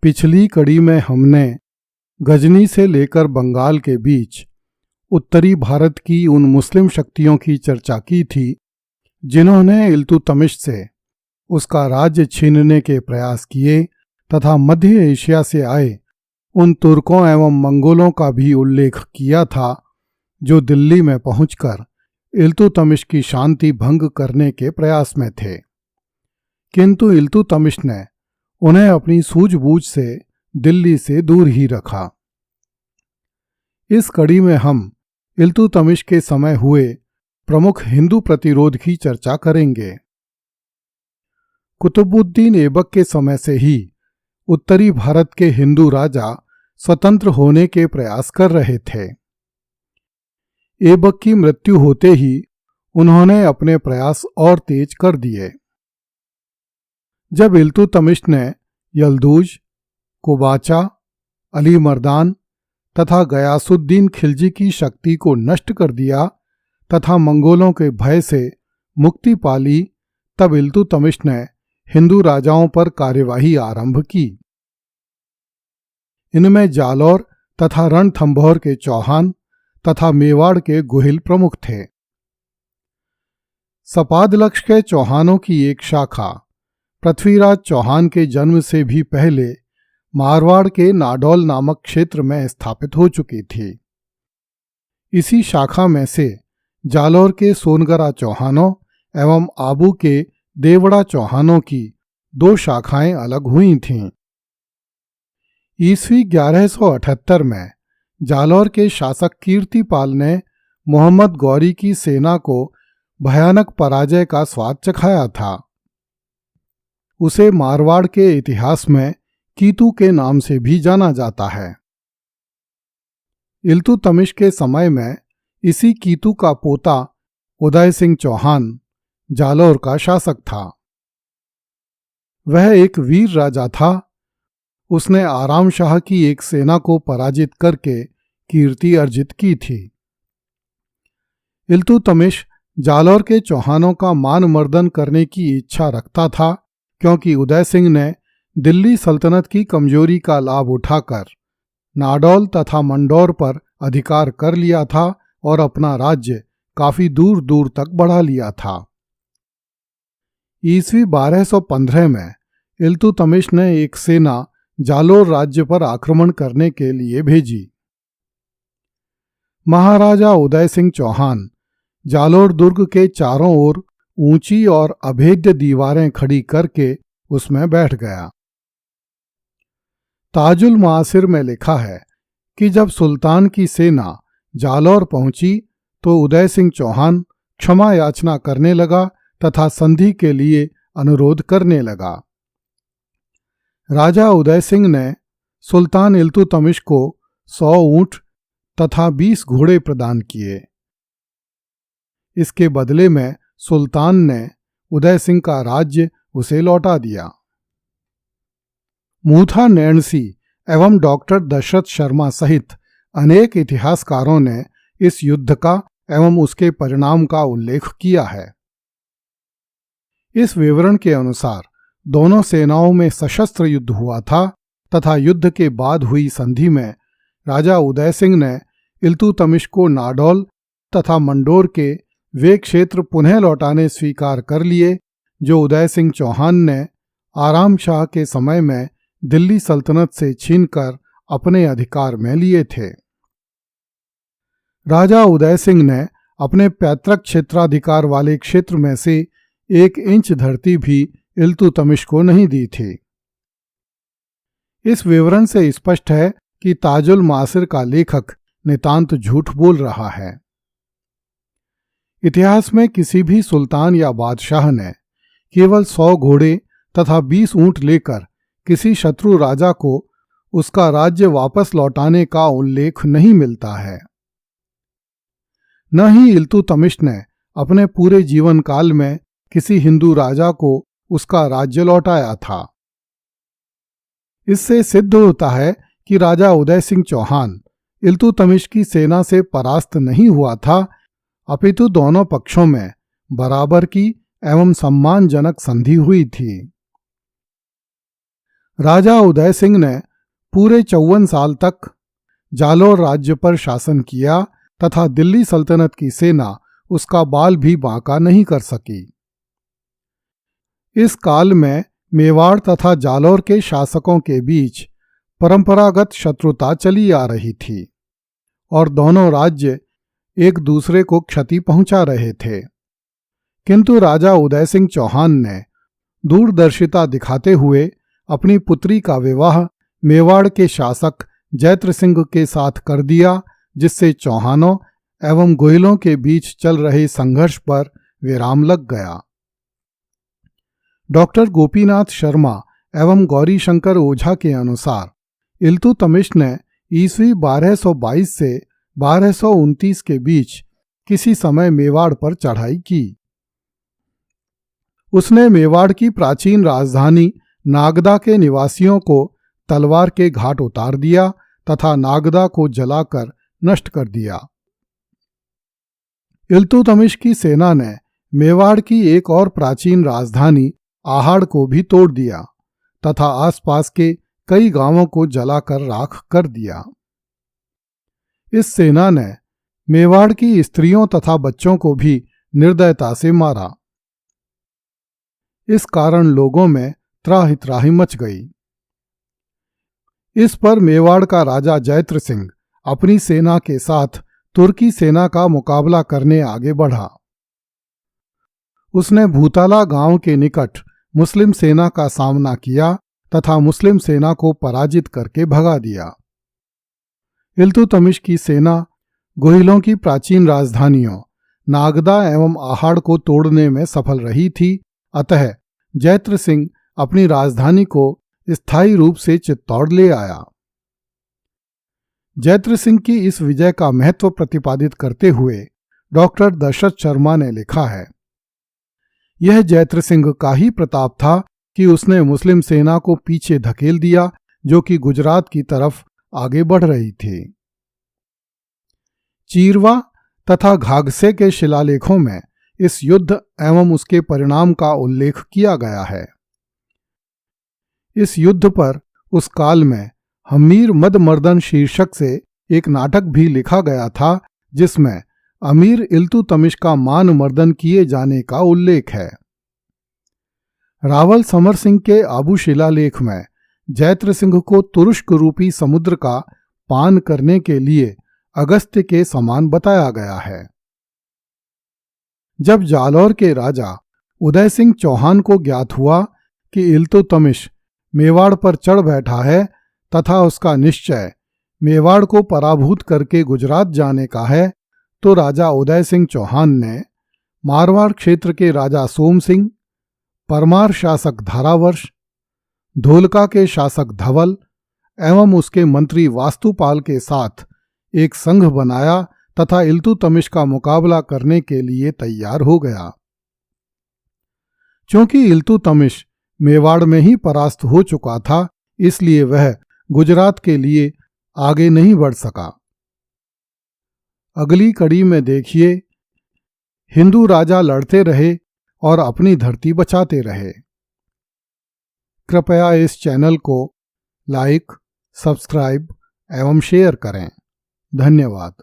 पिछली कड़ी में हमने गजनी से लेकर बंगाल के बीच उत्तरी भारत की उन मुस्लिम शक्तियों की चर्चा की थी जिन्होंने इल्तुतमिश से उसका राज्य छीनने के प्रयास किए तथा मध्य एशिया से आए उन तुर्कों एवं मंगोलों का भी उल्लेख किया था जो दिल्ली में पहुंचकर इल्तुतमिश की शांति भंग करने के प्रयास में थे, किंतु इल्तुतमिश ने उन्हें अपनी सूझबूझ से दिल्ली से दूर ही रखा। इस कड़ी में हम इल्तुतमिश के समय हुए प्रमुख हिंदू प्रतिरोध की चर्चा करेंगे। कुतुबुद्दीन ऐबक के समय से ही उत्तरी भारत के हिंदू राजा स्वतंत्र होने के प्रयास कर रहे थे। ऐबक की मृत्यु होते ही उन्होंने अपने प्रयास और तेज कर दिए। जब इल्तुतमिश ने यल्दूज, कुबाचा, अली मर्दान तथा गयासुद्दीन खिलजी की शक्ति को नष्ट कर दिया तथा मंगोलों के भय से मुक्ति पा ली, तब इल्तुतमिश ने हिंदू राजाओं पर कार्यवाही आरंभ की। इनमें जालौर तथा रणथंभौर के चौहान तथा मेवाड़ के गुहिल प्रमुख थे। सपादलक्ष के चौहानों की एक शाखा पृथ्वीराज चौहान के जन्म से भी पहले मारवाड़ के नाडौल नामक क्षेत्र में स्थापित हो चुकी थी। इसी शाखा में से जालौर के सोनगरा चौहानों एवं आबू के देवड़ा चौहानों की दो शाखाएं अलग हुई थीं। ईस्वी 1178 में जालौर के शासक कीर्तिपाल ने मोहम्मद गौरी की सेना को भयानक पराजय का स्वाद चखाया था। उसे मारवाड़ के इतिहास में कीतू के नाम से भी जाना जाता है। इल्तुतमिश के समय में इसी कीतू का पोता उदय सिंह चौहान जालौर का शासक था। वह एक वीर राजा था। उसने आराम शाह की एक सेना को पराजित करके कीर्ति अर्जित की थी। इल्तुतमिश जालौर के चौहानों का मान मर्दन करने की इच्छा रखता था, क्योंकि उदय सिंह ने दिल्ली सल्तनत की कमजोरी का लाभ उठाकर नाडौल तथा मंडौर पर अधिकार कर लिया था और अपना राज्य काफी दूर दूर तक बढ़ा लिया था। ईस्वी 1215 में इल्तुतमिश ने एक सेना जालौर राज्य पर आक्रमण करने के लिए भेजी। महाराजा उदय सिंह चौहान जालौर दुर्ग के चारों ओर ऊंची और अभेद्य दीवारें खड़ी करके उसमें बैठ गया। ताजुल मासिर में लिखा है कि जब सुल्तान की सेना जालौर पहुंची तो उदय सिंह चौहान क्षमा याचना करने लगा तथा संधि के लिए अनुरोध करने लगा। राजा उदय सिंह ने सुल्तान इल्तुतमिश को 100 ऊंट तथा 20 घोड़े प्रदान किए। इसके बदले में सुल्तान ने उदय सिंह का राज्य उसे लौटा दिया। मूथा नैणसी एवं डॉक्टर दशरथ शर्मा सहित अनेक इतिहासकारों ने इस युद्ध का एवं उसके परिणाम का उल्लेख किया है। इस विवरण के अनुसार दोनों सेनाओं में सशस्त्र युद्ध हुआ था तथा युद्ध के बाद हुई संधि में राजा उदय सिंह ने इल्तुतमिश को नाडौल तथा मंडोर के वे क्षेत्र पुनः लौटाने स्वीकार कर लिए जो उदय सिंह चौहान ने आराम शाह के समय में दिल्ली सल्तनत से छीनकर अपने अधिकार में लिए थे। राजा उदय सिंह ने अपने पैतृक क्षेत्राधिकार वाले क्षेत्र में से 1 इंच धरती भी इल्तुतमिश को नहीं दी थी। इस विवरण से स्पष्ट है कि ताजुल मासिर का लेखक नितांत झूठ बोल रहा है। इतिहास में किसी भी सुल्तान या बादशाह ने केवल 100 घोड़े तथा 20 ऊंट लेकर किसी शत्रु राजा को उसका राज्य वापस लौटाने का उल्लेख नहीं मिलता है। न ही इल्तुतमिश ने अपने पूरे जीवन काल में किसी हिंदू राजा को उसका राज्य लौटाया था। इससे सिद्ध होता है कि राजा उदय सिंह चौहान इल्तुतमिश की सेना से परास्त नहीं हुआ था, अपितु दोनों पक्षों में बराबर की एवं सम्मानजनक संधि हुई थी। राजा उदय सिंह ने पूरे 54 साल तक जालौर राज्य पर शासन किया तथा दिल्ली सल्तनत की सेना उसका बाल भी बांका नहीं कर सकी। इस काल में मेवाड़ तथा जालौर के शासकों के बीच परंपरागत शत्रुता चली आ रही थी और दोनों राज्य एक दूसरे को क्षति पहुंचा रहे थे, किंतु राजा उदय सिंह चौहान ने दूरदर्शिता दिखाते हुए अपनी पुत्री का विवाह मेवाड़ के शासक जैत्र सिंह के साथ कर दिया, जिससे चौहानों एवं गोहिलों के बीच चल रहे संघर्ष पर विराम लग गया। डॉक्टर गोपीनाथ शर्मा एवं गौरीशंकर ओझा के अनुसार इल्तुतमिश ने ईस्वी 1222 से 1229 के बीच किसी समय मेवाड़ पर चढ़ाई की। उसने मेवाड़ की प्राचीन राजधानी नागदा के निवासियों को तलवार के घाट उतार दिया तथा नागदा को जलाकर नष्ट कर दिया। इल्तुतमिश की सेना ने मेवाड़ की एक और प्राचीन राजधानी आहाड़ को भी तोड़ दिया तथा आसपास के कई गांवों को जलाकर राख कर दिया। इस सेना ने मेवाड़ की स्त्रियों तथा बच्चों को भी निर्दयता से मारा। इस कारण लोगों में त्राहि मच गई। इस पर मेवाड़ का राजा जैत्र सिंह अपनी सेना के साथ तुर्की सेना का मुकाबला करने आगे बढ़ा। उसने भूताला गांव के निकट मुस्लिम सेना का सामना किया तथा मुस्लिम सेना को पराजित करके भगा दिया। इल्तुतमिश की सेना गोहिलों की प्राचीन राजधानियों नागदा एवं आहाड़ को तोड़ने में सफल रही थी, अतः जैत्र सिंह अपनी राजधानी को स्थायी रूप से चित्तौड़ ले आया। जैत्र सिंह की इस विजय का महत्व प्रतिपादित करते हुए डॉक्टर दशरथ शर्मा ने लिखा है, यह जैत्र सिंह का ही प्रताप था कि उसने मुस्लिम सेना को पीछे धकेल दिया, जो कि गुजरात की तरफ आगे बढ़ रही थी। चीरवा तथा घाघसे के शिलालेखों में इस युद्ध एवं उसके परिणाम का उल्लेख किया गया है। इस युद्ध पर उस काल में हमीर मदमर्दन शीर्षक से एक नाटक भी लिखा गया था, जिसमें अमीर इल्तुतमिश का मान मर्दन किए जाने का उल्लेख है। रावल समर सिंह के आबू शिलालेख में जैत्र सिंह को तुरुष्क रूपी समुद्र का पान करने के लिए अगस्त्य के समान बताया गया है। जब जालौर के राजा उदय सिंह चौहान को ज्ञात हुआ कि इल्तुतमिश मेवाड़ पर चढ़ बैठा है तथा उसका निश्चय मेवाड़ को पराभूत करके गुजरात जाने का है, तो राजा उदय सिंह चौहान ने मारवाड़ क्षेत्र के राजा सोम सिंह, परमार शासक धारावर्ष, धोलका के शासक धवल एवं उसके मंत्री वास्तुपाल के साथ एक संघ बनाया तथा इल्तुतमिश का मुकाबला करने के लिए तैयार हो गया। क्योंकि इल्तुतमिश मेवाड़ में ही परास्त हो चुका था, इसलिए वह गुजरात के लिए आगे नहीं बढ़ सका। अगली कड़ी में देखिए, हिंदू राजा लड़ते रहे और अपनी धरती बचाते रहे। कृपया इस चैनल को लाइक, सब्सक्राइब एवं शेयर करें। धन्यवाद।